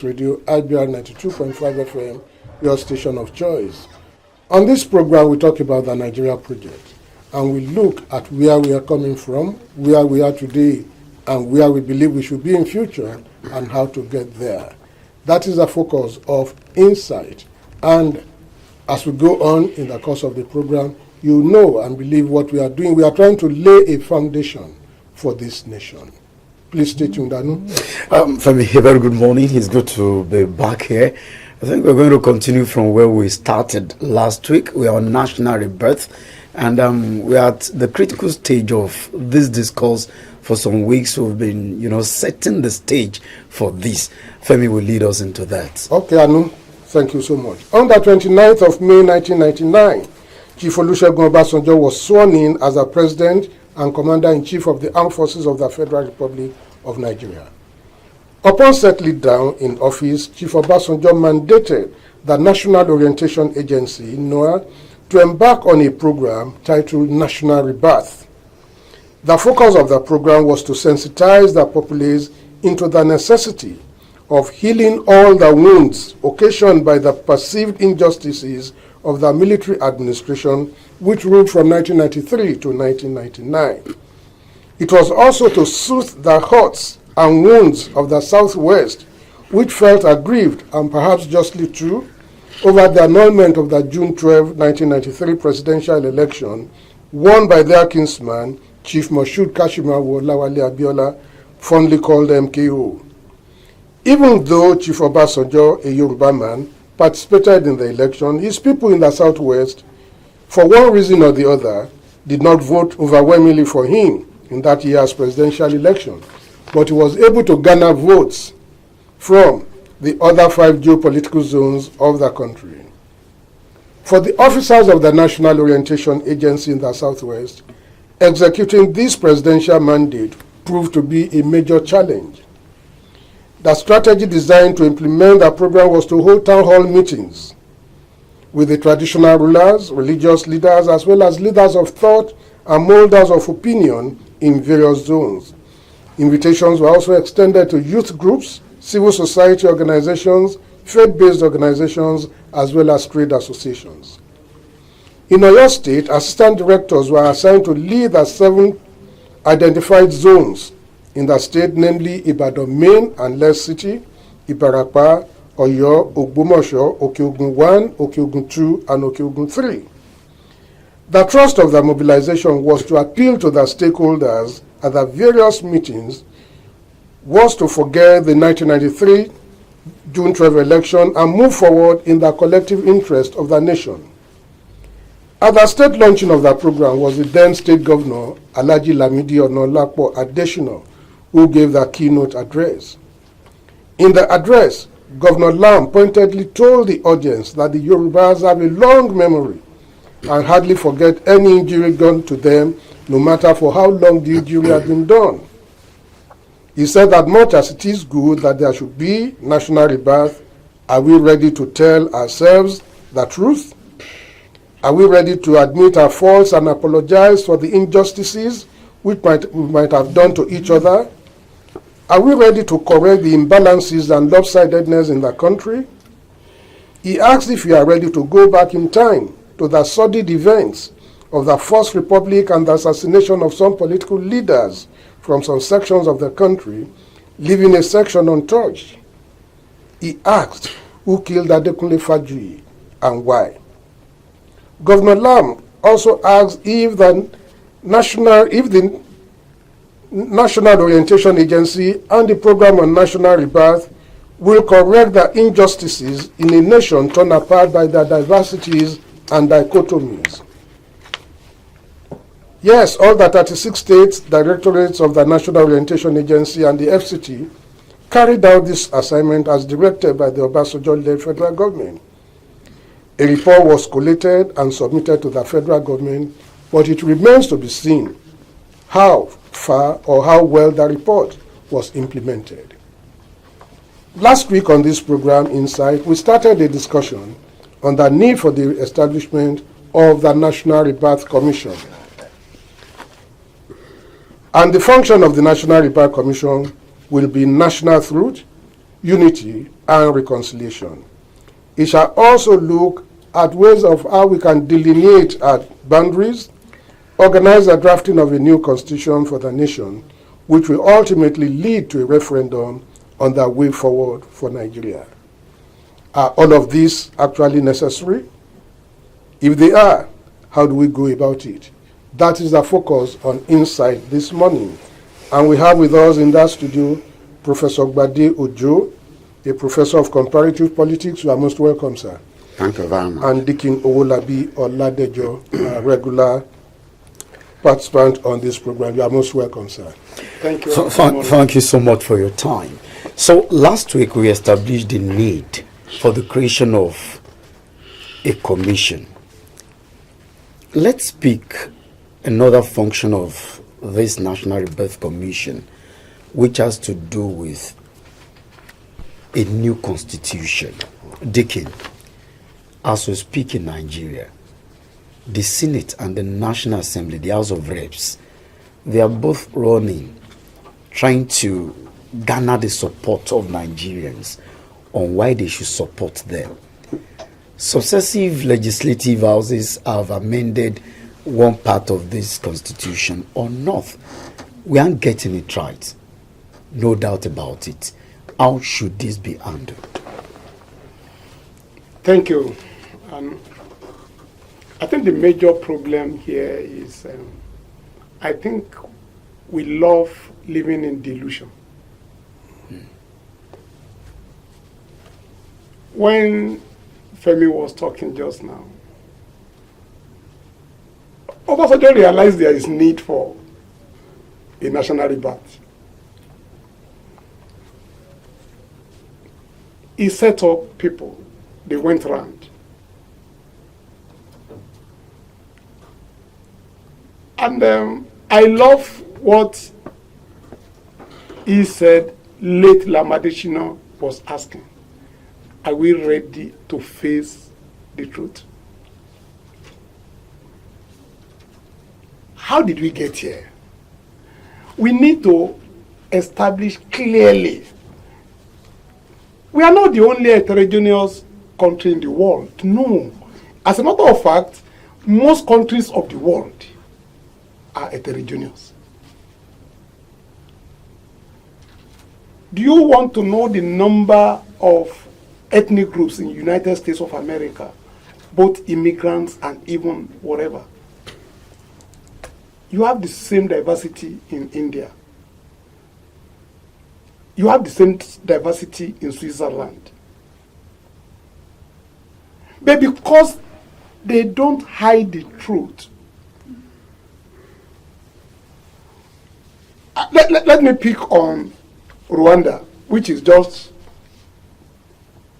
Radio IBR 92.5 FM, your station of choice. On this program, we talk about the Nigeria project, and we look at where we are coming from, where we are today, and where we believe we should be in future, and how to get there. That is the focus of Insight. And as we go on in the course of the program, you know and believe what we are doing. We are trying to lay a foundation for this nation. Please stay tuned, Anu. Femi, very good morning. It's good to be back here. I think we're going to continue from where we started last week. We are on National Rebirth, and we are at the critical stage of this discourse. For some weeks, we've been, setting the stage for this. Femi will lead us into that. Okay, Anu. Thank you so much. On the 29th of May 1999, Chief Olusegun Obasanjo was sworn in as the President and Commander-in-Chief of the Armed Forces of the Federal Republic of Nigeria. Upon settling down in office, Chief Obasanjo mandated the National Orientation Agency, NOAA, to embark on a program titled National Rebirth. The focus of the program was to sensitize the populace into the necessity of healing all the wounds occasioned by the perceived injustices of the military administration which ruled from 1993 to 1999. It was also to soothe the hurts and wounds of the Southwest, which felt aggrieved, and perhaps justly too, over the annulment of the June 12, 1993 presidential election, won by their kinsman, Chief Moshood Kashimawo Lawale Abiola, fondly called MKO. Even though Chief Obasanjo, a Yoruba man, participated in the election, his people in the Southwest, for one reason or the other, did not vote overwhelmingly for him in that year's presidential election, but he was able to garner votes from the other 5 geopolitical zones of the country. For the officers of the National Orientation Agency in the Southwest, executing this presidential mandate proved to be a major challenge. The strategy designed to implement the program was to hold town hall meetings with the traditional rulers, religious leaders, as well as leaders of thought and molders of opinion in various zones. Invitations were also extended to youth groups, civil society organizations, faith-based organizations, as well as trade associations. In Oyo State, assistant directors were assigned to lead the 7 identified zones in the state, namely Ibadan Main and Less City, Ibarapa, Oyo, Ogbomosho, Okeogun 1, Okeogun 2, and Okeogun 3. The thrust of the mobilization was to appeal to the stakeholders at the various meetings was to forget the 1993 June 12 election and move forward in the collective interest of the nation. At the state launching of the program was the then state governor, Alhaji Lamidi Onolapo Adesina, who gave the keynote address. In the address, Governor Lam pointedly told the audience that the Yorubas have a long memory and hardly forget any injury done to them, no matter for how long the injury has been done. He said that much as it is good that there should be national rebirth, are we ready to tell ourselves the truth? Are we ready to admit our faults and apologize for the injustices which we might have done to each other? Are we ready to correct the imbalances and lopsidedness in the country? He asked if we are ready to go back in time to the sordid events of the First Republic and the assassination of some political leaders from some sections of the country, leaving a section untouched. He asked who killed Adekunle Fajuyi and why. Governor Lam also asked if the National Orientation Agency and the Program on National Rebirth will correct the injustices in a nation torn apart by their diversities and dichotomies. Yes, all the 36 states, directorates of the National Orientation Agency and the FCT carried out this assignment as directed by the Obasanjo-led federal government. A report was collated and submitted to the federal government, but it remains to be seen how far or how well the report was implemented. Last week on this program, Insight, we started a discussion on the need for the establishment of the National Rebirth Commission. And the function of the National Rebirth Commission will be national truth, unity, and reconciliation. It shall also look at ways of how we can delineate our boundaries, organize the drafting of a new constitution for the nation, which will ultimately lead to a referendum on the way forward for Nigeria. Are all of these actually necessary? If they are, how do we go about it? That is the focus on Insight this morning. And we have with us in that studio Professor Gbade Ojo, a professor of comparative politics. You are most welcome, sir. Thank you very much. And Dikin Owolabi Oladejo, a regular participant on this program. You are most welcome, sir. Thank you. Thank you so much for your time. So last week we established the need for the creation of a commission. Let's pick another function of this National Rebirth Commission, which has to do with a new constitution. Dikin, as we speak in Nigeria, the Senate and the National Assembly, the House of Reps, they are both running, trying to garner the support of Nigerians on why they should support them. Successive legislative houses have amended one part of this constitution or not. We aren't getting it right. No doubt about it. How should this be handled? Thank you. I think the major problem here is I think we love living in delusion. When Femi was talking just now, Obasanjo realized there is need for a national rebirth. He set up people, they went round. And I love what he said, late Lamadeshino was asking. Are we ready to face the truth? How did we get here? We need to establish clearly. We are not the only heterogeneous country in the world. No. As a matter of fact, most countries of the world are heterogeneous. Do you want to know the number of ethnic groups in the United States of America, both immigrants and even whatever? You have the same diversity in India. You have the same diversity in Switzerland. But because they don't hide the truth, let me pick on Rwanda, which is just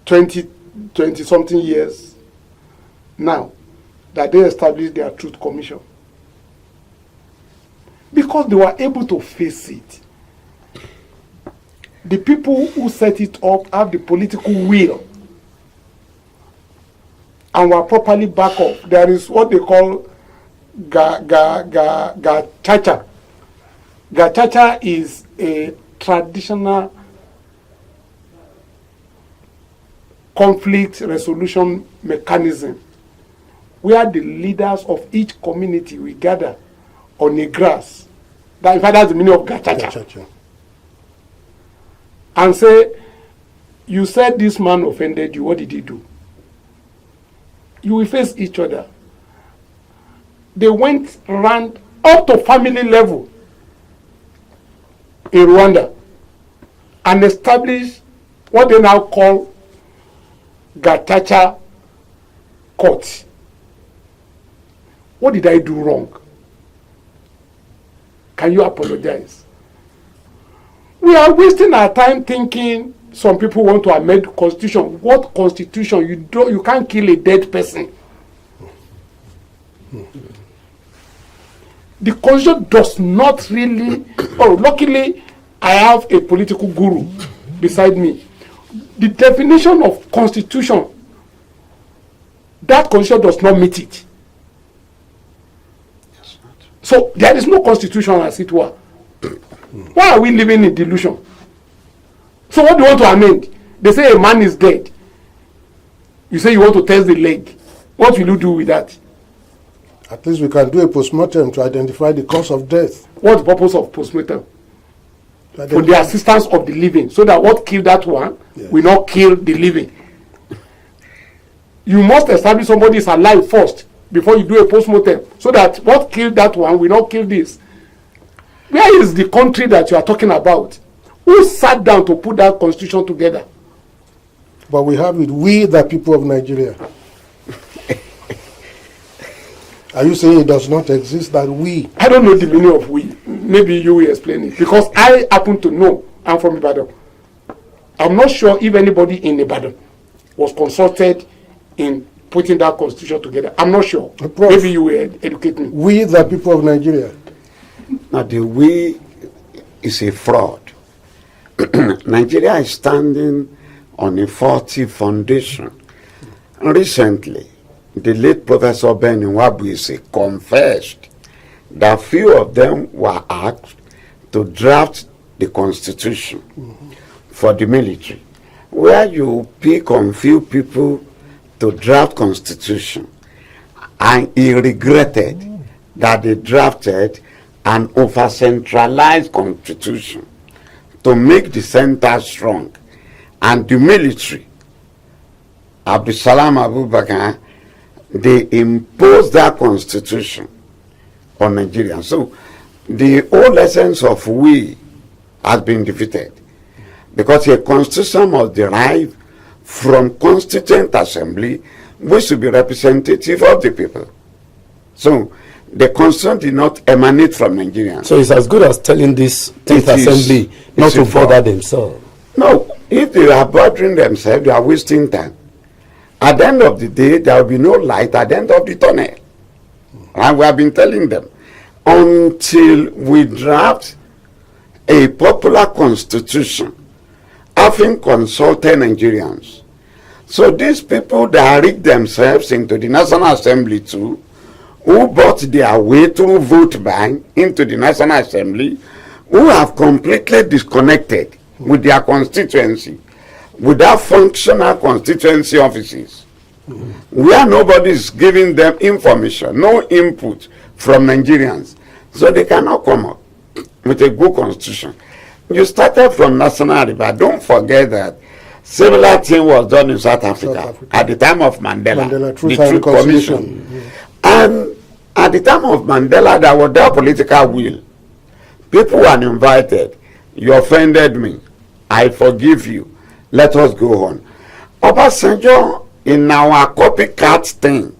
20 something years now that they established their Truth Commission. Because they were able to face it. The people who set it up have the political will and were properly backed up. There is what they call gachacha. Gachacha is a traditional conflict resolution mechanism where the leaders of each community will gather on a grass. That, in fact, that's the meaning of gachacha. And say, you said this man offended you, what did he do? You will face each other. They went around up to family level in Rwanda and established what they now call Gachacha courts. What did I do wrong? Can you apologize? We are wasting our time thinking some people want to amend the constitution. What constitution? You can't kill a dead person. The constitution does not really, luckily I have a political guru beside me. The definition of constitution, that constitution does not meet it. So there is no constitution as it were. Why are we living in delusion? So what do you want to amend? They say a man is dead. You say you want to test the leg. What will you do with that? At least we can do a postmortem to identify the cause of death. What's the purpose of postmortem? For the assistance of the living, so that what killed that one will not kill the living. You must establish somebody is alive first before you do a postmortem, so that what killed that one will not kill this. Where is the country that you are talking about? Who sat down to put that constitution together? But we have it, we the people of Nigeria. Are you saying it does not exist, that we? I don't know the meaning of we. Maybe you will explain it. Because I happen to know. I'm from Ibadan. I'm not sure if anybody in Ibadan was consulted in putting that constitution together. I'm not sure. Prof, maybe you will educate me. We the people of Nigeria. Now the we is a fraud. Nigeria is standing on a faulty foundation. Recently, the late Professor Ben Nwabwisi confessed that few of them were asked to draft the constitution for the military. Where you pick on few people to draft constitution, and he regretted that they drafted an over-centralized constitution to make the center strong, and the military, Abdusalam Abubakar, they imposed that constitution on Nigeria. So the whole essence of we has been defeated, because a constitution must derive from constituent assembly, which should be representative of the people. So the constitution did not emanate from Nigerians. So it's as good as telling this 10th assembly not to bother themselves. No, if they are bothering themselves, they are wasting time. At the end of the day, there will be no light at the end of the tunnel. And we have been telling them, until we draft a popular constitution, having consulted Nigerians. So these people that rig themselves into the National Assembly too, who bought their way through vote buying into the National Assembly, who have completely disconnected with their constituency, without functional constituency offices, where nobody is giving them information, no input from Nigerians, so they cannot come up with a good constitution. You started from National River. Don't forget that similar thing was done in South Africa at the time of Mandela, the Truth Commission. And at the time of Mandela, there was no political will. People were invited. You offended me. I forgive you. Let us go on. Obasanjo, in our copycat thing,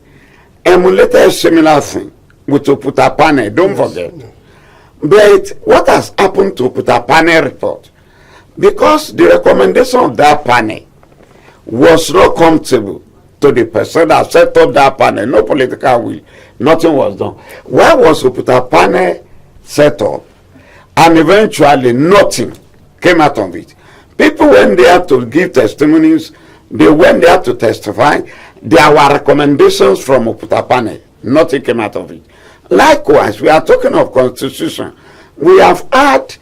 emulated a similar thing with Oputapane. Don't forget. But what has happened to Oputapane report? Because the recommendation of that panel was not comfortable to the person that set up that panel, no political will, nothing was done. Why was Oputapane set up? And eventually nothing came out of it. People went there to give testimonies, they went there to testify. There were recommendations from Oputapane, nothing came out of it. Likewise, we are talking of constitution. We have had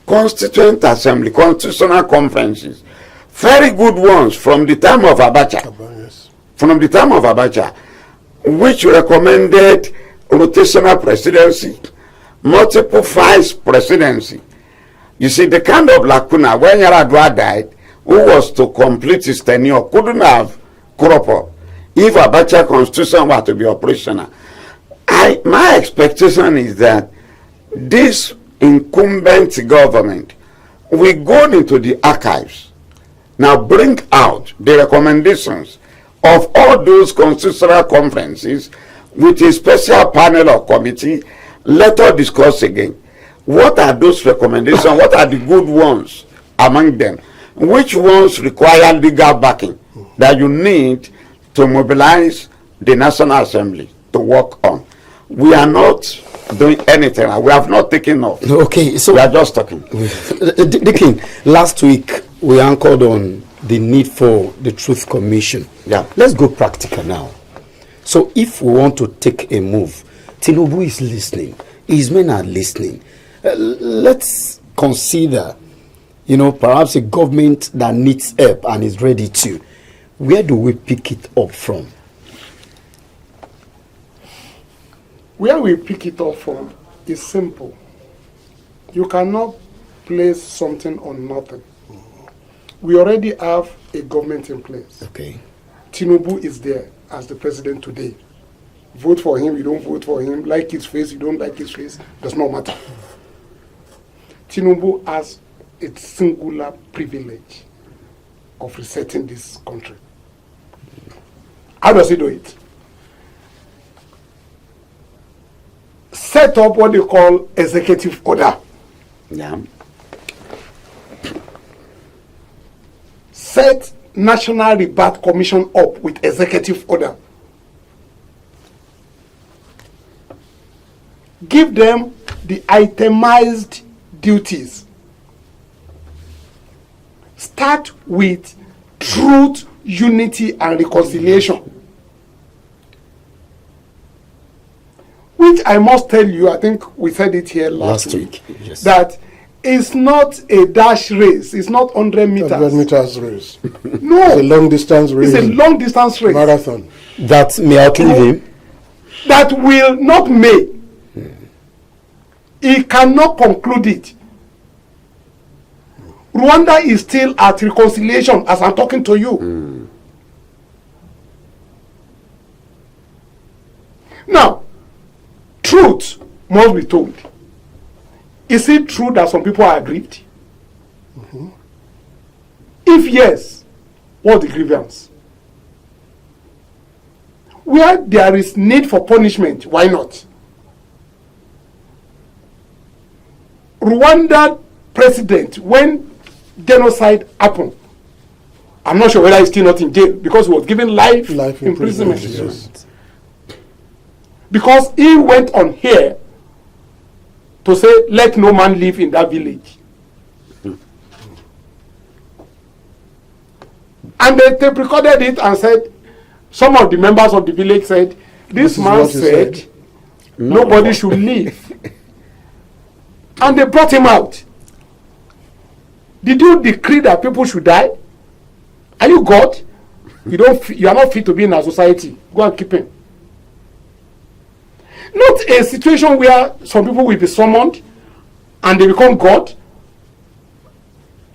constituent assembly, constitutional conferences, very good ones from the time of Abacha, from the time of Abacha, which recommended rotational presidency, multiple vice presidency. You see, the kind of lacuna when Yaradua died, who was to complete his tenure, couldn't have crop up if Abacha constitution were to be operational. My expectation is that this incumbent government will go into the archives, now bring out the recommendations of all those constitutional conferences with a special panel or committee. Let us discuss again. What are those recommendations? What are the good ones among them? Which ones require legal backing that you need to mobilize the National Assembly to work on? We are not doing anything. We have not taken off. Okay, so we are just talking. Dikin, last week we anchored on the need for the Truth Commission. Yeah. Let's go practical now. So if we want to take a move, Tinubu is listening. His men are listening. Let's consider, perhaps a government that needs help and is ready to, where do we pick it up from? Where we pick it up from is simple. You cannot place something on nothing. We already have a government in place. Okay. Tinubu is there as the president today. Vote for him, you don't vote for him. Like his face, you don't like his face. Does not matter. Tinubu has a singular privilege of resetting this country. How does he do it? Set up what they call executive order. Yeah. Set National Rebirth Commission up with executive order. Give them the itemized duties. Start with truth, unity, and reconciliation. Which I must tell you, I think we said it here last week. Yes. That it's not a dash race. It's not 100 meters. 100 meters race. No. It's a long distance race. It's a long distance race. Marathon. That may outlive him. That will not make. He cannot conclude it. Rwanda is still at reconciliation as I'm talking to you. Now, truth must be told. Is it true that some people are aggrieved? If yes, what's the grievance? Where there is need for punishment, why not? Rwanda president, when genocide happened, I'm not sure whether he's still not in jail because he was given life imprisonment. Yes. Because he went on here to say, let no man live in that village. And they tape recorded it and said, some of the members of the village said, this man said, nobody should leave. And they brought him out. Did you decree that people should die? Are you God? You are not fit to be in our society. Go and keep him. Not a situation where some people will be summoned and they become God.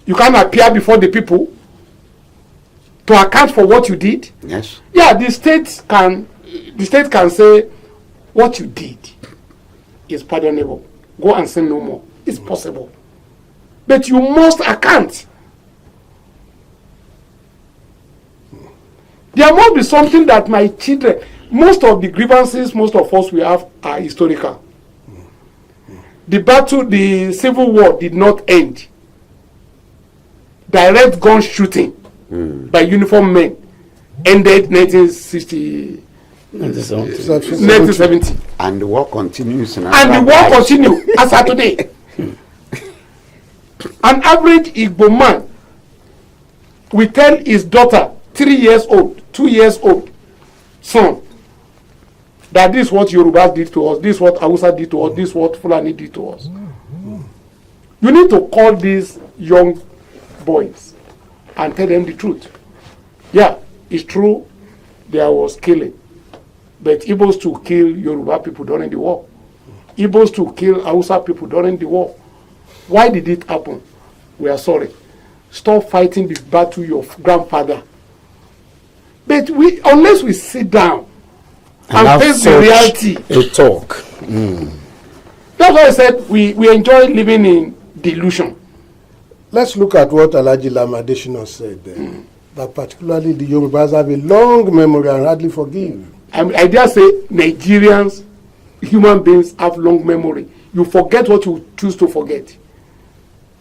You can't appear before the people to account for what you did. Yes. Yeah, the state can say what you did is pardonable. Go and sin no more. It's possible. But you must account. There must be something that my children, most of the grievances most of us we have are historical. The civil war did not end. Direct gun shooting by uniformed men ended 1960. 1970. And the war continues. And the war continues as of today. An average Igbo man will tell his daughter, 3 years old, 2 years old, son, that this is what Yoruba did to us, this is what Hausa did to us, this is what Fulani did to us. You need to call these young boys and tell them the truth. Yeah, it's true, there was killing. But Igbos to kill Yoruba people during the war. Igbos to kill Hausa people during the war. Why did it happen? We are sorry. Stop fighting the battle your grandfather. But unless we sit down and face the reality. A talk. That's why I said we enjoy living in delusion. Let's look at what Alhaji Lamadeshino said there. That particularly the Yorubas have a long memory and hardly forgive. I dare say Nigerians, human beings have long memory. You forget what you choose to forget.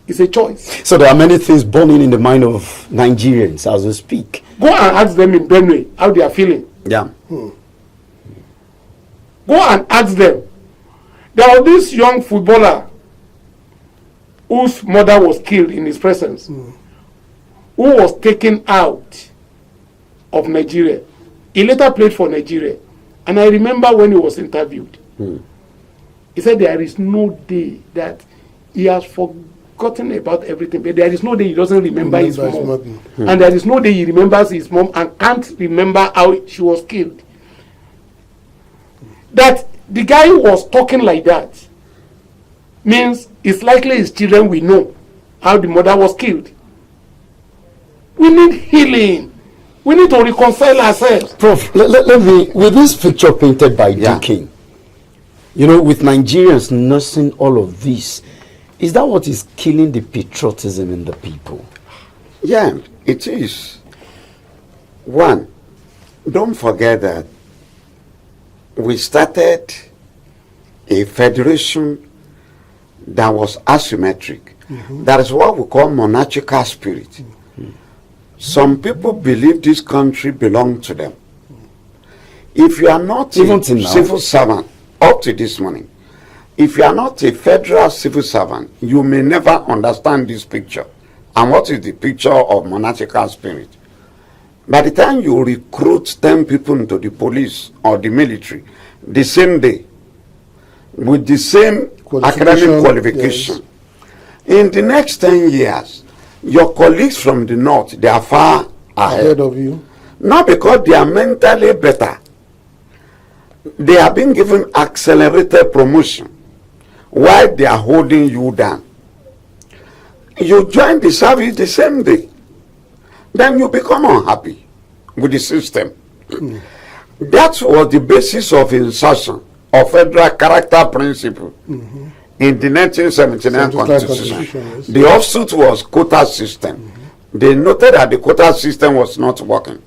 It's a choice. So there are many things burning in the mind of Nigerians as we speak. Go and ask them in Benue how they are feeling. Yeah. Go and ask them. There was this young footballer whose mother was killed in his presence, who was taken out of Nigeria. He later played for Nigeria. And I remember when he was interviewed, he said there is no day that he has forgotten about everything, but there is no day he doesn't remember his Remember his mom. mom. And there is no day he remembers his mom and can't remember how she was killed. That the guy who was talking like that means it's likely his children will know how the mother was killed. We need healing. We need to reconcile ourselves. Prof, let me, with this picture painted by Yeah. King, you know, with Nigerians nursing all of this, is that what is killing the patriotism in the people? Yeah, it is. One, don't forget that we started a federation that was asymmetric. That is what we call monarchical spirit. Some people believe this country belongs to them. If you are not Even a till now. civil servant, up to this morning, if you are not a federal civil servant, you may never understand this picture. And what is the picture of monarchical spirit? By the time you recruit 10 people into the police or the military, the same day, with the same academic qualification, in the next 10 years, your colleagues from the north, they are far ahead. Ahead of you. Not because they are mentally better. They are being given accelerated promotion while they are holding you down. You join the service the same day. Then you become unhappy with the system. That was the basis of insertion of federal character principle in the 1979 Constitution. Yes. The offshoot was quota system. They noted that the quota system was not working.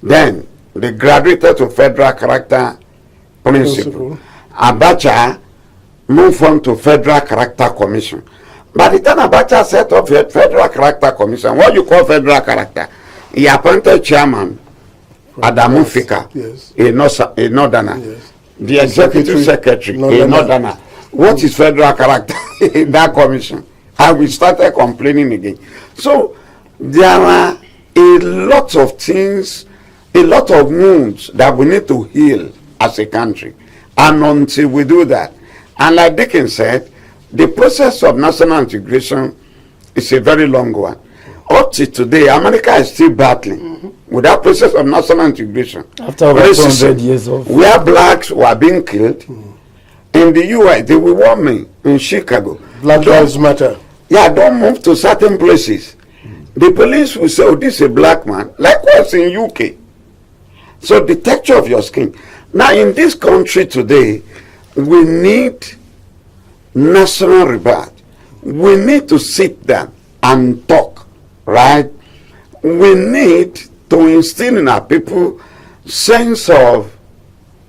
Then they graduated to federal character principle. Abacha moved on to federal character commission. By the time Abacha set up a federal character commission, what you call federal character, he appointed chairman Adamu Fika, Yes. a northerner. Yes. The executive secretary, a northerner. What is federal character in that commission? And we started complaining again. So there are a lot of things, a lot of wounds that we need to heal as a country. And until we do that, and like Dickens said, the process of national integration is a very long one. Up to today, America is still battling with that process of national integration. After over 200 years of... Where blacks were being killed, in the US, they will warn me in Chicago. Black Lives Matter. Yeah, don't move to certain places. The police will say, oh, this is a black man. Likewise in UK. So the texture of your skin. Now in this country today, we need national rebirth. We need to sit down and talk, right? We need to instill in our people sense of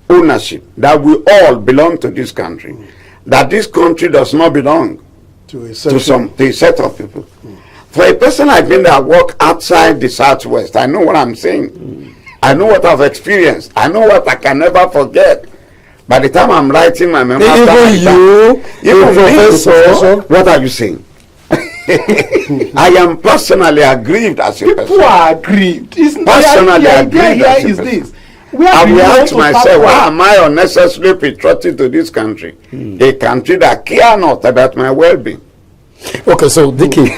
ownership, that we all belong to this country, that this country does not belong To a to a set of people. For a person like me that work outside the Southwest, I know what I'm saying. I know what I've experienced. I know what I can never forget. By the time I'm writing my memoir, Even professor, what are you saying? I am personally aggrieved as a person. People are aggrieved. Personally The idea aggrieved here as a is person. this. We I have will been able ask to myself, start why from- am I unnecessarily patriotic to this country? A country that care not about my well-being. Okay, so Dickie,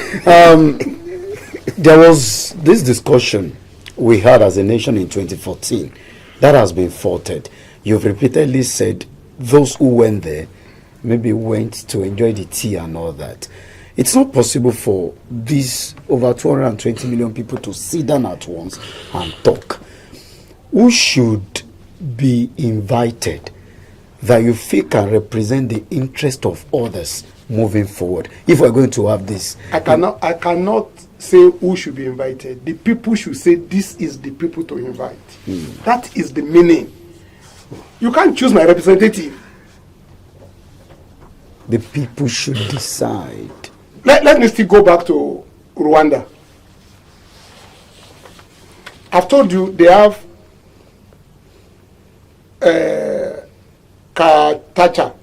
there was this discussion we had as a nation in 2014 that has been thwarted. You've repeatedly said those who went there maybe went to enjoy the tea and all that. It's not possible for these over 220 million people to sit down at once and talk. Who should be invited that you feel can represent the interest of others moving forward, if we're going to have this? I cannot say who should be invited. The people should say this is the people to invite. That is the meaning. You can't choose my representative. The people should decide. Let me still go back to Rwanda. I've told you they have Katacha,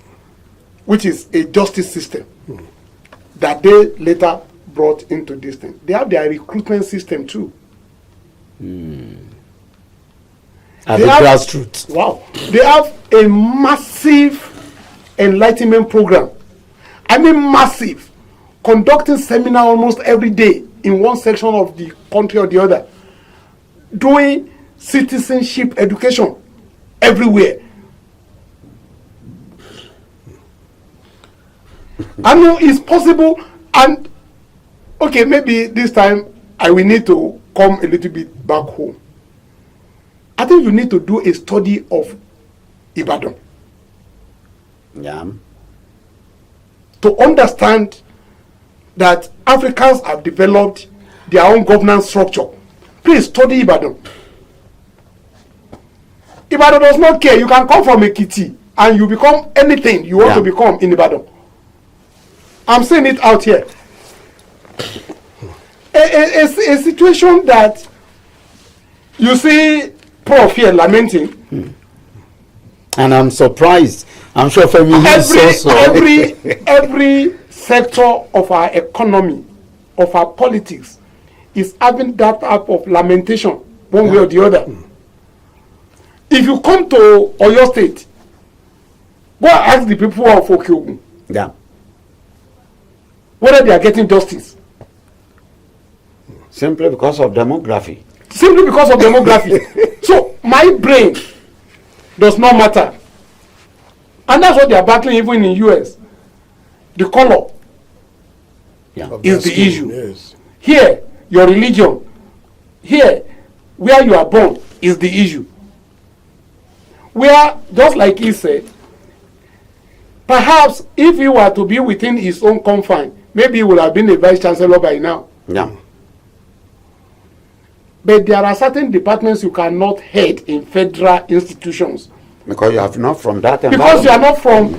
which is a justice system that they later brought into this thing. They have their recruitment system too. At They the have- grassroots. Wow. They have a massive enlightenment program. I mean massive. conducting seminar almost every day in one section of the country or the other, doing citizenship education everywhere. I know it's possible, and okay, maybe this time I will need to come a little bit back home. I think you need to do a study of Ibadan. Yeah. To understand that Africans have developed their own governance structure. Please study Ibadan. Ibadan does not care. You can come from Ekiti and you become anything you want to become in Ibadan. I'm saying it out here. A situation that you see Prof here lamenting. And I'm surprised. I'm sure Femi is also. Every sector of our economy, of our politics, is having that type of lamentation one way or the other. If you come to Oyo State, go and ask the people of Okiogun whether they are getting justice. Simply because of demography. Simply because of demography. So my brain does not matter. And that's what they are battling even in US. The color is the issue. Yes. Here, your religion. Here, where you are born is the issue. Where, just like he said, perhaps if he were to be within his own confine, maybe he would have been a vice chancellor by now. Yeah. But there are certain departments you cannot head in federal institutions. Because you are not from that environment. Because you are not from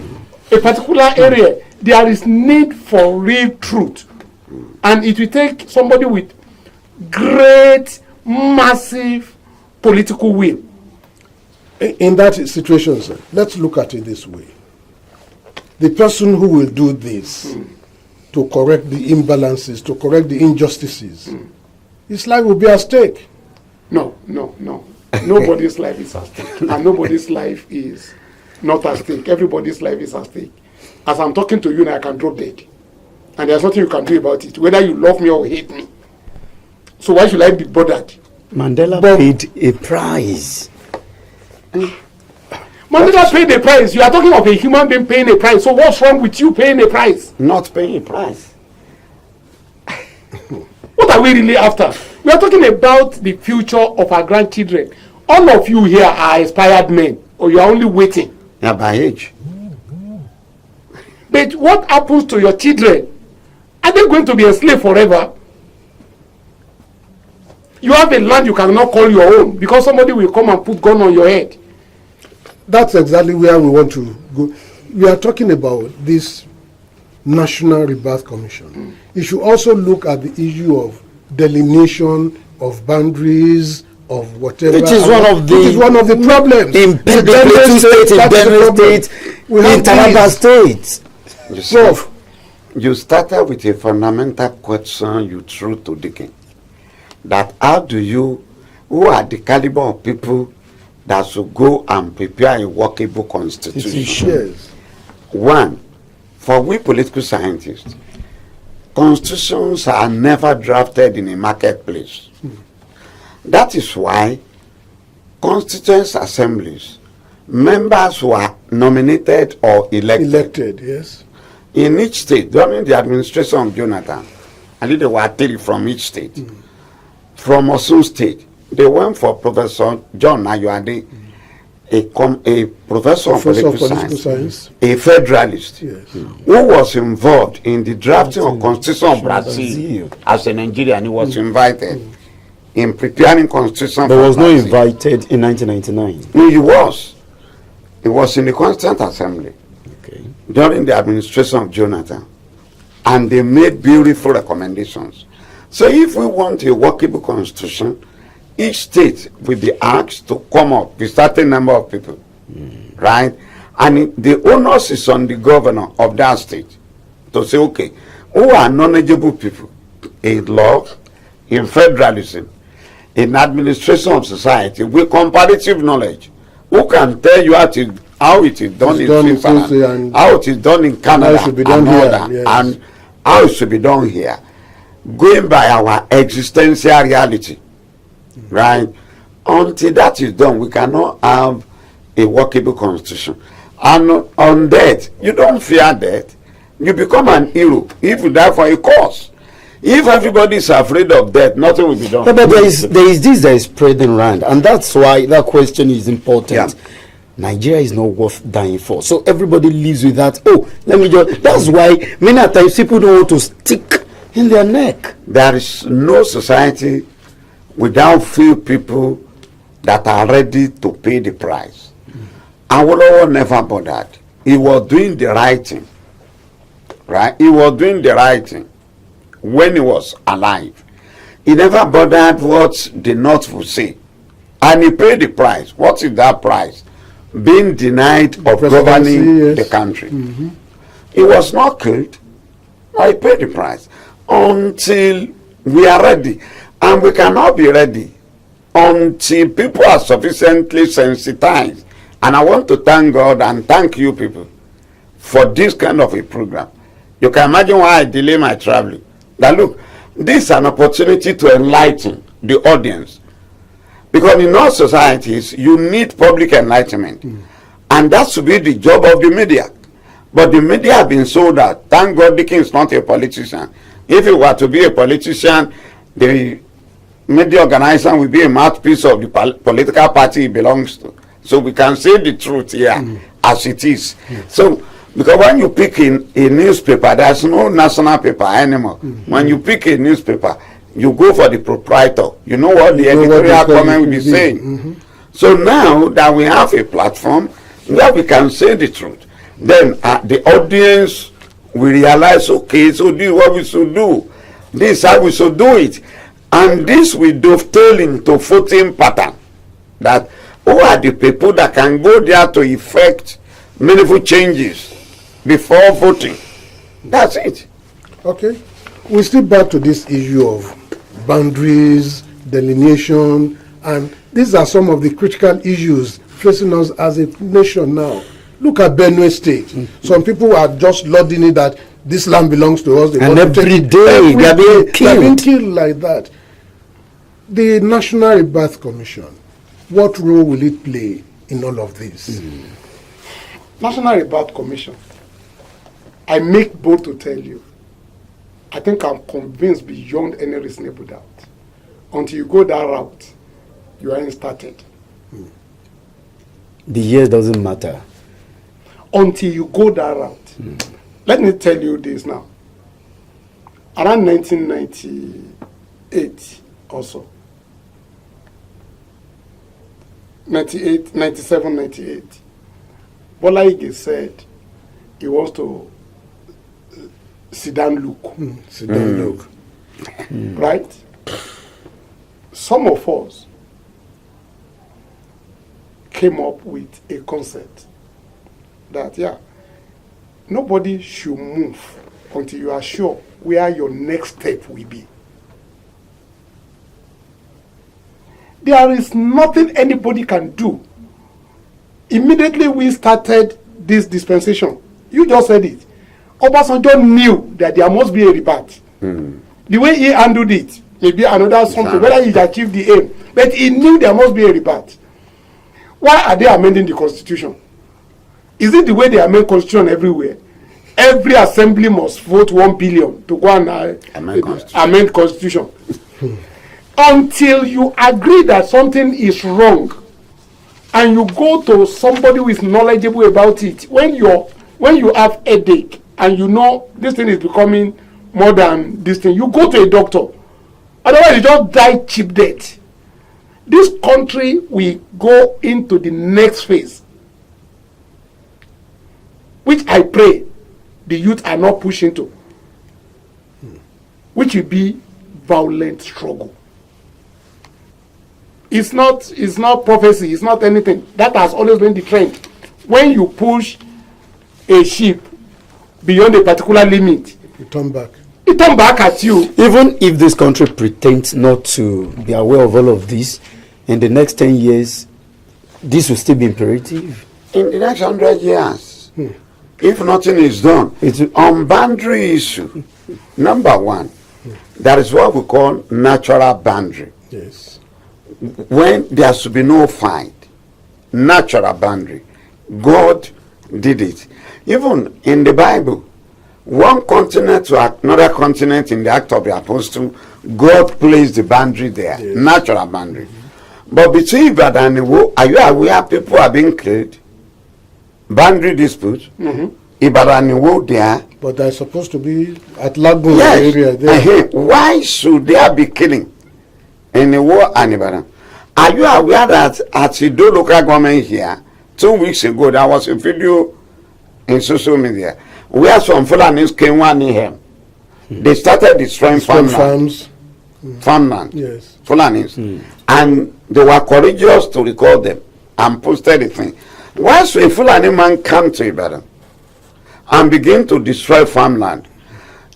a particular area, there is need for real truth. And it will take somebody with great, massive political will. In that situation, sir, let's look at it this way. The person who will do this to correct the imbalances, to correct the injustices, his life will be at stake. No. Nobody's life is at stake. And nobody's life is not at stake. Everybody's life is at stake. As I'm talking to you now, I can drop dead. And there's nothing you can do about it, whether you love me or hate me. So why should I be bothered? Mandela paid a price. Mandela paid a price. You are talking of a human being paying a price. So what's wrong with you paying a price? Not paying a price. What are we really after? We are talking about the future of our grandchildren. All of you here are expired men, or you are only waiting. Yeah, by age. But what happens to your children? Are they going to be enslaved forever? You have a land you cannot call your own because somebody will come and put gun on your head. That's exactly where we want to go. We are talking about this National Rebirth Commission. You should also look at the issue of delineation of boundaries of whatever. Which is one of the problems. In Plateau State, in Benue State, in Taraba State. You see, you started with a fundamental question you threw to Dickens. That how do you, who are the caliber of people that should go and prepare a workable constitution? Yes. One, for we political scientists, constitutions are never drafted in a marketplace. That is why constituent assemblies, members who are nominated or elected. Yes. In each state, during the administration of Jonathan, I think there were 3 from each state. From Osun State, they went for Professor John Ayoade, a professor of political science, a federalist, who was involved in the drafting of Constitution of Brazil as a Nigerian. He was invited in preparing Constitution. But was not invited in 1999. No, he was. He was in the Constituent Assembly during the administration of Jonathan, and they made beautiful recommendations. So if we want a workable constitution, each state will be asked to come up with a certain number of people, right? And the onus is on the governor of that state to say, okay, who are knowledgeable people in law, in federalism, in administration of society with comparative knowledge, who can tell you how it is done in Switzerland, how it is done in Canada, and all that, how it should be done here, going by our existential reality, right? Until that is done, we cannot have a workable constitution. And on death, you don't fear death. You become an hero if you die for a cause. If everybody is afraid of death, nothing will be done. But there is this that is spreading around, and that's why that question is important. Yeah. Nigeria is not worth dying for. So everybody lives with that. Oh, let me just. That's why many times people don't want to stick in their neck. There is no society without few people that are ready to pay the price. Awolowo never bothered. He was doing the right thing. Right? He was doing the right thing when he was alive. He never bothered what the North would say. And he paid the price. What is that price? Being denied of governing yes. the country. He was not killed. I paid the price until we are ready. And we cannot be ready until people are sufficiently sensitized. And I want to thank God and thank you people for this kind of a program. You can imagine why I delay my traveling. That look, this is an opportunity to enlighten the audience. Because in all societies, you need public enlightenment. And that should be the job of the media. But the media have been sold out. Thank God Dickens is not a politician. If he were to be a politician, the media organization will be a mouthpiece of the political party he belongs to. So we can say the truth here as it is. So, because when you pick in a newspaper, there's no national paper anymore. When you pick a newspaper, you go for the proprietor. You know what the editorial comment will be saying. So now that we have a platform where we can say the truth, then the audience will realize, okay, so this is what we should do. This is how we should do it. And this will dovetail into voting pattern. That who are the people that can go there to effect meaningful changes before voting? That's it. Okay. We still back to this issue of boundaries, delineation, and these are some of the critical issues facing us as a nation now. Look at Benue State. Some people are just lauding it that this land belongs to us. They And want to every take- day they are being they are being killed. killed like that. The National Rebirth Commission, what role will it play in all of this? National Rebirth Commission, I make bold to tell you, I think I'm convinced beyond any reasonable doubt. Until you go that route, you ain't started. The year doesn't matter. Until you go that route. Let me tell you this now. Around 1998 also, 98, 97, 98, Bola Ige said he wants to sit down look. Sit down, look. Right? Some of us came up with a concept that, yeah, nobody should move until you are sure where your next step will be. There is nothing anybody can do. Immediately we started this dispensation, you just said it, Obasanjo knew that there must be a rebirth. The way he handled it, maybe another something, whether he achieved the aim, but he knew there must be a rebirth. Why are they amending the constitution? Is it the way they amend constitution everywhere? Every assembly must vote 1 billion to go and amend constitution. Until you agree that something is wrong, and you go to somebody who is knowledgeable about it, when you have headache and you know this thing is becoming more than this thing, you go to a doctor. Otherwise, you just die cheap death. This country will go into the next phase, which I pray the youth are not pushing to, which will be violent struggle. It's not prophecy, it's not anything. That has always been the trend. When you push a ship beyond a particular limit, You turn back. it turns back at you. Even if this country pretends not to be aware of all of this, in the next 10 years, this will still be imperative. In the next 100 years, if nothing is done. On boundary issue, number one, that is what we call natural boundary. Yes. When there should be no fight, natural boundary. God did it. Even in the Bible, one continent to another continent in the Act of the Apostle, God placed the boundary there, Yes. natural boundary. But between Ibadan and Iwo, are you aware people are being killed? Boundary dispute. Ibadan and Iwo there. But they're supposed to be at Lagoon Yes. area there. Why should there be killing in Iwo and Ibadan? Are you aware that at Ido local government here, 2 weeks ago, there was a video in social media where some Fulanis came one in here. They started destroying farmland. Farmland. Yes. Fulanis. And they were courageous to record them and posted the thing. Why should a Fulani man come to Ibadan and begin to destroy farmland?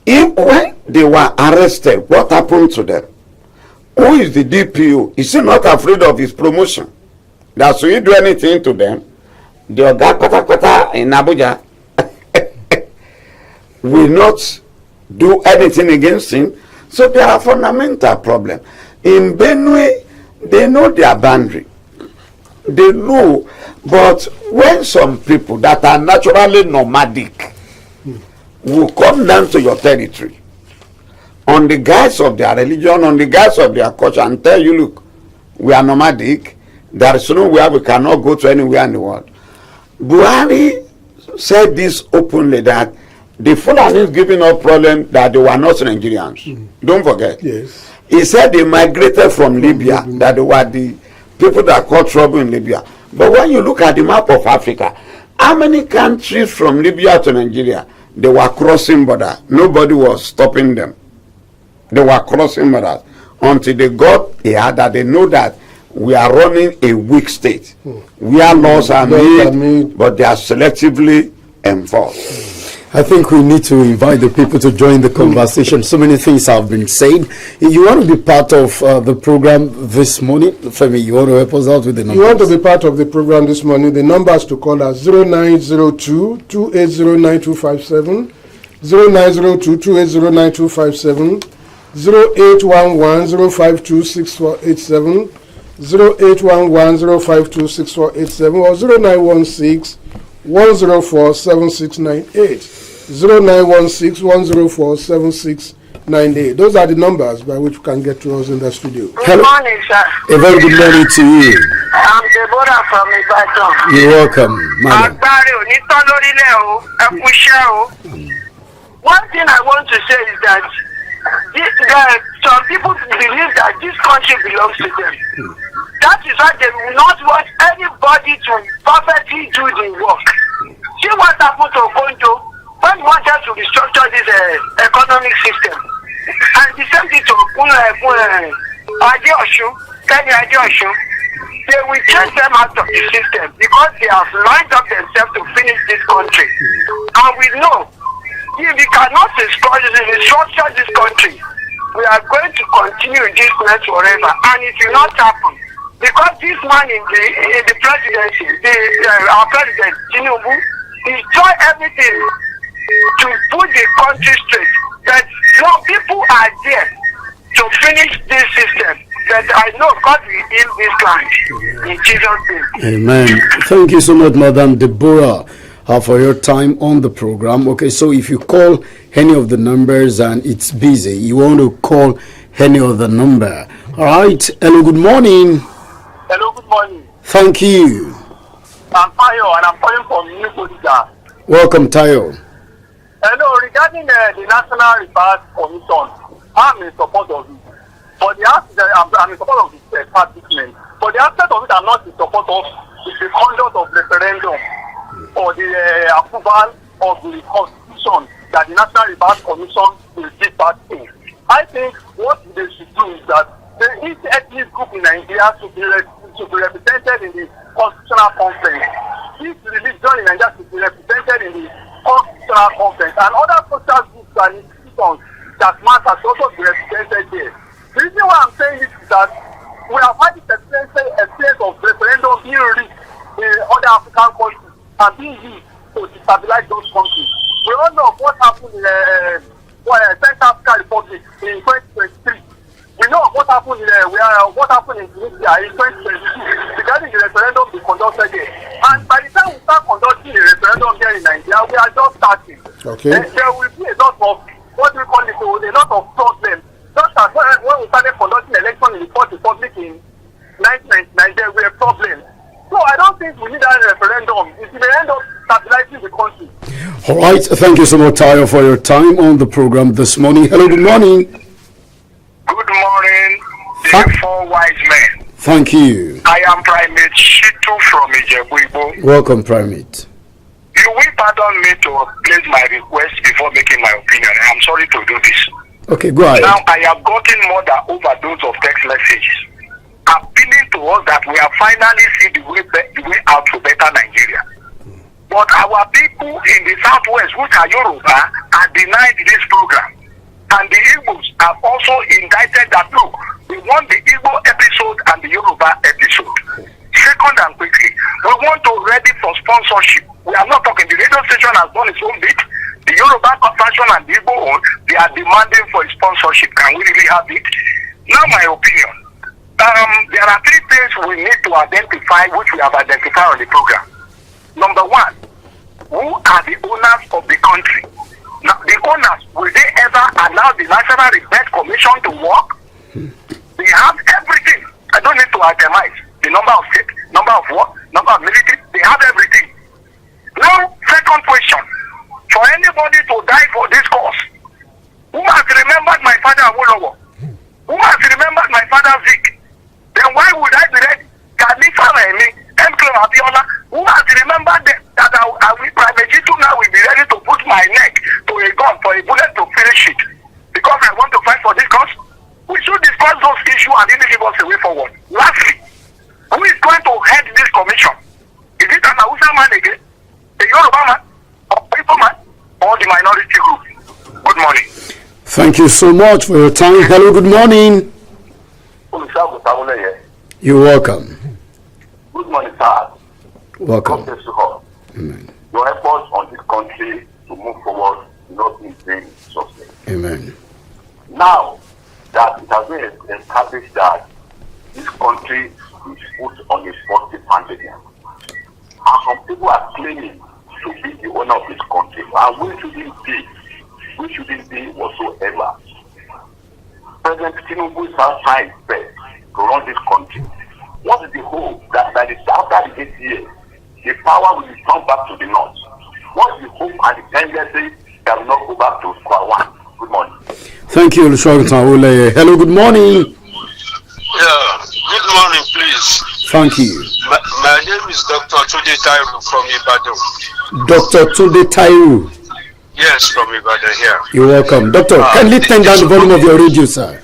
If when they were arrested, what happened to them? Who is the DPO? Is he not afraid of his promotion? That should he do anything to them? The Oga Kata in Abuja will not do anything against him. So there are fundamental problems. In Benue, they know their boundary. They know. But when some people that are naturally nomadic will come down to your territory on the guise of their religion, on the guise of their culture, and tell you, look, we are nomadic, there is nowhere we cannot go to anywhere in the world. Buhari said this openly, that the Fulani is giving up problem that they were not Nigerians. Don't forget. Yes. He said they migrated from Libya, that they were the people that caused trouble in Libya. But when you look at the map of Africa, how many countries from Libya to Nigeria, they were crossing border? Nobody was stopping them. They were crossing borders until they got here that they know that we are running a weak state. Where laws are made, but they are selectively enforced. I think we need to invite the people to join the conversation. So many things have been said. If you want to be part of the program this morning, Femi, you want to help us out with the numbers? You want to be part of the program this morning, the numbers to call are 0902-280-9257, 0902-280-9257, 0811-052-6487, 0811-052-6487, or 0916-104-7698. 0916-104-7698. Those are the numbers by which you can get to us in the studio. Good morning, sir. A very good morning to you. I'm Deborah from Ibadan. You're welcome, madam. One thing I want to say is that some people believe that this country belongs to them. That is why they will not want anybody to perfectly do the work. See what happened to Okonjo when we wanted to restructure this economic system. And the same thing to Adeosun. They will change them out of the system because they have lined up themselves to finish this country. And we know if we cannot restructure this country, we are going to continue this mess forever, and it will not happen. Because this man in the presidency, our president, Tinubu, destroy everything to put the country straight. That some people are there to finish this system. That I know God will heal this land. In Jesus' name. Amen. Thank you so much, Madam Deborah, for your time on the program. Okay, so if you call any of the numbers and it's busy, you want to call any other number. All right. Hello, good morning. Hello, good morning. Thank you. I'm Tayo and I'm calling from New Bodija. Welcome, Tayo. Hello, regarding the National Rebirth Commission, I'm in support of it. But I'm in support of the participant. But the aspect of it I'm not in support of is the conduct of referendum or the approval of the constitution that the National Rebirth Commission will give back to. I think what they should do is that each ethnic group in Nigeria should be represented in the constitutional conference. Each religion in Nigeria should be represented in the constitutional conference, and other social groups and institutions that matter should also be represented there. The reason why I'm saying this is that we have had this experience of referendum being rigged in other African countries and being used to destabilize those countries. We all know what happened in Central African Republic in 2023. We know what happened in Tunisia in 2022 regarding the referendum we conducted there. And by the time we start conducting a referendum here in Nigeria, we are just starting. Okay. There will be a lot of a lot of problems. Just as when we started conducting election in the Fourth Republic in 1999, there were problems. So I don't think we need that referendum. It may end up stabilizing the country. All right. Thank you so much, Tayo, for your time on the program this morning. Hello, good morning. Good morning, the four wise men. Thank you. I am Primate Shitu from Ijebu. Welcome, Primate. You will pardon me to place my request before making my opinion. I am sorry to do this. Okay, go ahead. Now, I have gotten more than overdose of text messages appealing to us that we have finally seen the way out to better Nigeria. But our people in the southwest, which are Yoruba, are denied this program. And the Igbos have also indicted that, look, we want the Igbo episode and the Yoruba episode. Second and quickly, we want to ready for sponsorship. We are not talking, the radio station has done its own bit. The Yoruba version and the Igbo one, they are demanding for a sponsorship. Can we really have it? Now my opinion. There are three things we need to identify, which we have identified on the program. Number one, who are the owners of the country? Now, the owners, will they ever allow the National Rebirth Commission to work? They have everything. I don't need to itemize the number of states, number of what, number of military. They have everything. Now, second question. For anybody to die for this cause, who has remembered my father Awolowo? Who has remembered my father Vic? Then why would I be ready? Khalifa Remi, M.K. Abiola, who has remembered that I will Private G2 now will be ready to put my neck to a gun for a bullet to finish it because I want to fight for this cause? We should discuss those issues and really give us a way forward. Lastly, who is going to head this commission? Is it an Hausa man again? A Yoruba man? Or Igbo man? Or the minority group? Good morning. Thank you so much for your time. Hello, good morning. You're welcome. Good morning, sir. Welcome. God bless you all. Amen. Your efforts on this country to move forward will not be vain success. Amen. Now that it has been established that this country is put on a positive pandemic, and some people are claiming to be the owner of this country, and we shouldn't be. We shouldn't be whatsoever. President Tinubu is trying his best to run this country. What is the hope that by the after the 8 years, the power will be turned back to the north? What is the hope and the tendency that will not go back to square one? Good morning. Thank you, Olusogun. Hello, good morning. Yeah, good morning, please. Thank you. My name is Dr. Tunde Tairu from Ibadan. Dr. Tunde Tairu. Yes, from Ibadan here. You're welcome. Doctor, kindly turn down the volume of your radio, sir.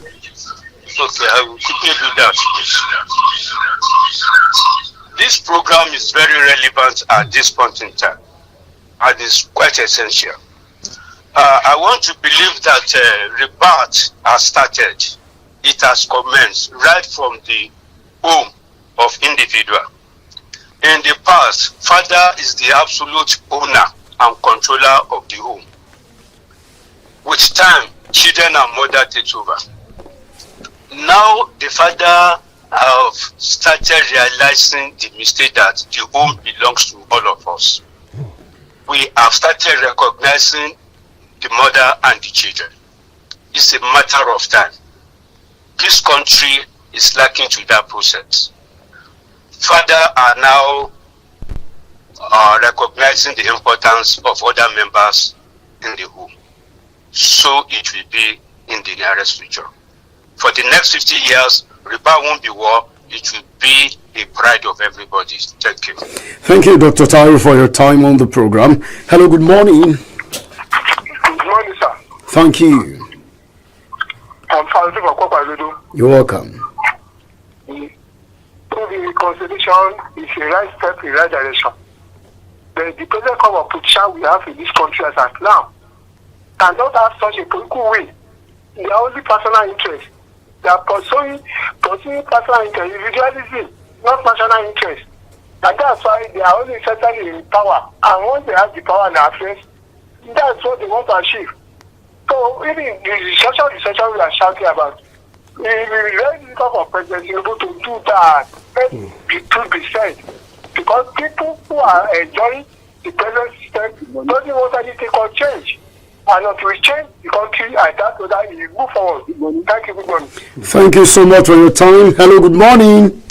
Okay, I will quickly do that, please. This program is very relevant at this point in time and is quite essential. I want to believe that Rebirth has started. It has commenced right from the home of individual. In the past, father is the absolute owner and controller of the home. With time, children and mother take over. Now the father have started realizing the mistake that the home belongs to all of us. We have started recognizing the mother and the children. It's a matter of time. This country is lacking to that process. Father are now recognizing the importance of other members in the home. So it will be in the nearest future. For the next 50 years, Rebirth won't be war. It will be a pride of everybody. Thank you. Thank you, Dr. Tairu, for your time on the program. Hello, good morning. Good morning, sir. Thank you. I'm Francis Okopadodo. You're welcome. The constitution is a right step in the right direction. The present form of position we have in this country as at now cannot have such a political way. They are only personal interest. They are pursuing personal interest, individualism, not national interest. And that's why they are only certainly in power. And once they have the power in their face, that's what they want to achieve. So even the social recession we are shouting about, it will be very difficult for President Tinubu to do that. Let the truth be said. Because people who are enjoying the present system don't want anything to change. And until we change the country, and that so that we move forward. Thank you, good morning. Thank you so much for your time. Hello, good morning.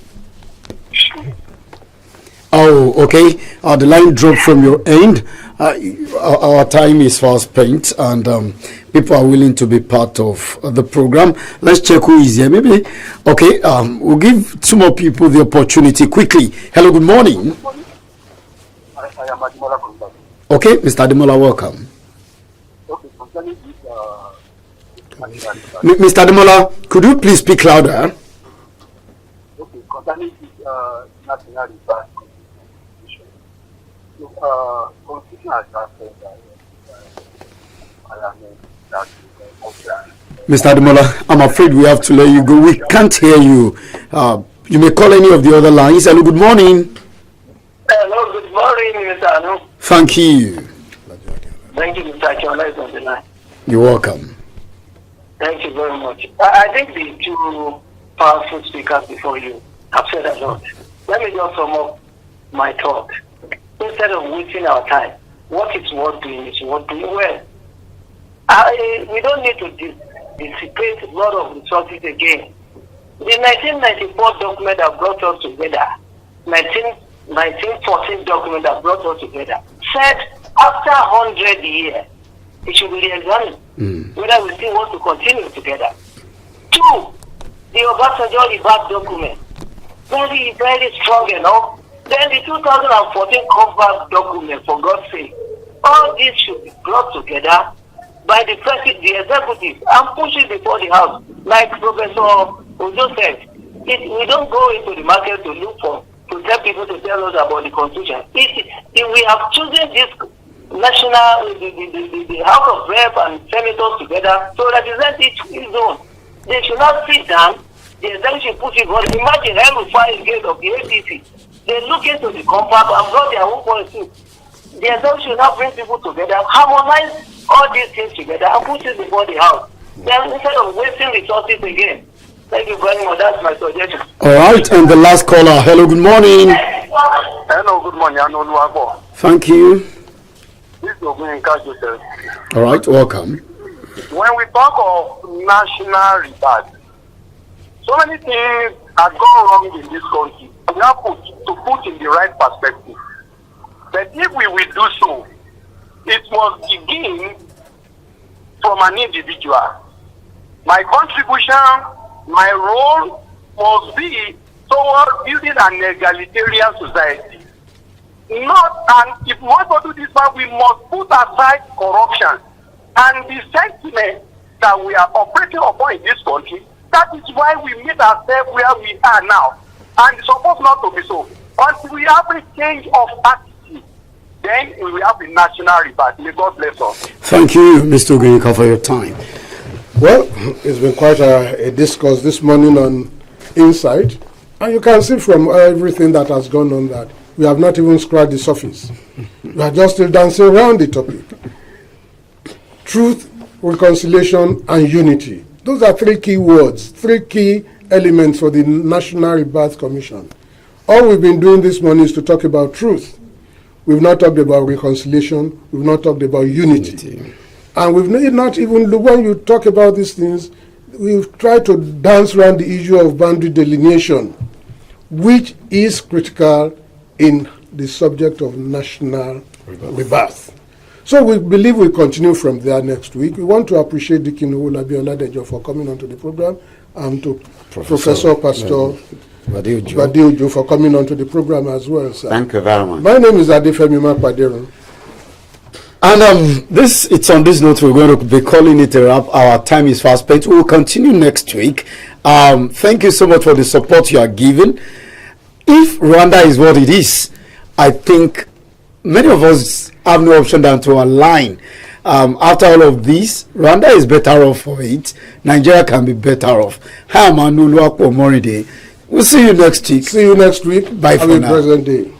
Oh, okay. The line dropped from your end. Our time is fast spent, and people are willing to be part of the program. Let's check who is here. Maybe, okay. We'll give two more people the opportunity quickly. Hello, good morning. I am Adimola from that. Okay, Mr. Ademola, welcome. Okay, concerning this, Mr. Ademola, could you please speak louder? okay, concerning this national rebirth constitution. Constitution has not said that parliament that Mr. Ademola, I'm afraid we have to let you go. We can't hear you. You may call any of the other lines. Hello, good morning. Hello, good morning, Mr. Anu. Thank you. Thank you, Mr. Akiola is on the line. You're welcome. Thank you very much. I think the two powerful speakers before you have said a lot. Let me just sum up my thought. Instead of wasting our time, what is worth doing is worth doing well. We don't need to dissipate a lot of resources again. The 1994 document that brought us together, 1914 document that brought us together, said after 100 years, it should be re-examined whether we still want to continue together. Two, the Obasanjo Rebirth document, very, very strong enough. Then the 2014 compact document, for God's sake, all this should be brought together by the president, the executive, and push it before the House. Like Professor Ojo said, we don't go into the market to look for, to tell people to tell us about the Constitution. If we have chosen this national, the House of Rep and Senators together to represent each zone, they should not sit down. The executive put it on. Imagine every 5 years of the APC. They look into the compact and brought their own policy. The executive should not bring people together, harmonize all these things together and put it before the House. Then instead of wasting resources again. Thank you very much. That's my suggestion. All right, and the last caller. Hello, good morning. Hello, good morning. I'm Oluwago. Thank you. This is Ogunrinka Joseph. All right, welcome. When we talk of national rebirth, so many things have gone wrong in this country. We have to put in the right perspective. But if we will do so, it must begin from an individual. My contribution, my role must be toward building an egalitarian society. And if we want to do this, we must put aside corruption and the sentiment that we are operating upon in this country. That is why we meet ourselves where we are now. And it's supposed not to be so. Until we have a change of attitude, then we will have the national rebirth. May God bless us. Thank you, Mr. Ogunrinka, for your time. Well, it's been quite a discourse this morning on Insight. And you can see from everything that has gone on that we have not even scratched the surface. We are just still dancing around the topic. Truth, reconciliation, and unity. Those are 3 key words, 3 key elements for the National Rebirth Commission. All we've been doing this morning is to talk about truth. We've not talked about reconciliation. We've not talked about unity. And we've not even, when you talk about these things, we've tried to dance around the issue of boundary delineation, which is critical in the subject of national rebirth. So we believe we'll continue from there next week. We want to appreciate Dikin Owolabi Oladejo for coming onto the program, and to Professor Pastor Badeojo for coming onto the program as well, sir. Thank you very much. My name is Adefemi Makwadero. And it's on this note we're going to be calling it a wrap. Our time is fast spent. We will continue next week. Thank you so much for the support you are giving. If Rwanda is what it is, I think many of us have no option than to align. After all of this, Rwanda is better off for it. Nigeria can be better off. Hi, I'm Anulu Akpo Moride. We'll see you next week. See you next week. Bye for now. Have a pleasant day.